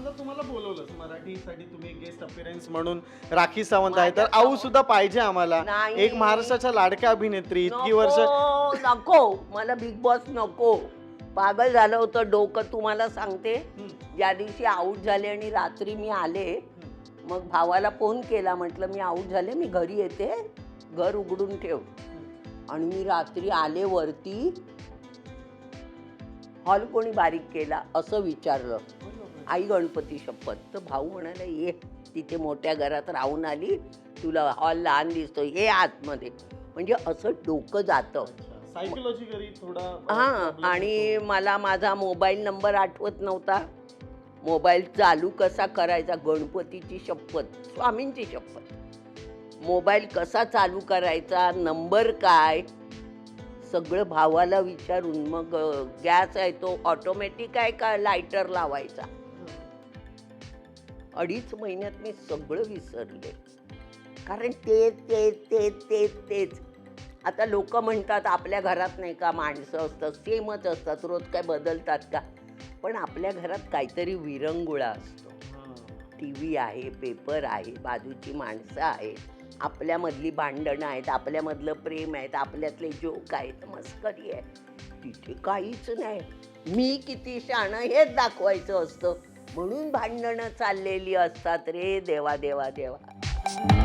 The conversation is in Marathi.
समजा तुम्हाला बोलवलं मराठीसाठी, तुम्ही गेस्ट अपीअरन्स म्हणून राखी सावंत आहे, तर आऊ सुद्धा पाहिजे आम्हाला. एक महाराष्ट्राच्या लाडक्या अभिनेत्री, इतकी वर्ष. नको, मला बिग बॉस नको. पागल झालं होतं डोकं तुम्हाला सांगते. ज्या दिवशी आऊट झाले आणि रात्री मी आले, मग भावाला फोन केला, म्हटलं मी आऊट झाले, मी घरी येते, घर उघडून ठेव. आणि मी रात्री आले वरती, हॉल कोणी बारीक केला असं विचारलं, आई गणपती शपथ. तर भाऊ म्हणाला ये, तिथे मोठ्या घरात राहून आली, तुला हॉल लहान दिसतोय, ये आतमध्ये. म्हणजे असं डोकं जातं सायकोलॉजिकली थोडा. हां. आणि मला माझा मोबाईल नंबर आठवत नव्हता. मोबाईल चालू कसा करायचा, गणपतीची शपथ, स्वामींची शपथ, मोबाईल कसा चालू करायचा, नंबर काय, सगळं भावाला विचारून. मग गॅस आहे तो ऑटोमॅटिक आहे का लायटर लावायचा. 2.5 महिन्यात मी सगळं विसरले, कारण तेच. आता लोक म्हणतात आपल्या घरात नाही का माणसं असतात, सेमच असतात, रोज काय बदलतात का. पण आपल्या घरात काहीतरी विरंगुळा असतो. टी व्ही आहे, पेपर आहे, बाजूची माणसं आहेत, आपल्यामधली भांडणं आहेत, आपल्यामधलं प्रेम आहेत, आपल्यातले जोक आहेत, मस्करी आहे. तिथे काहीच नाही. मी किती शहाणं हेच दाखवायचं असतं, म्हणून भांडणं चाललेली असतात रे. देवा देवा देवा.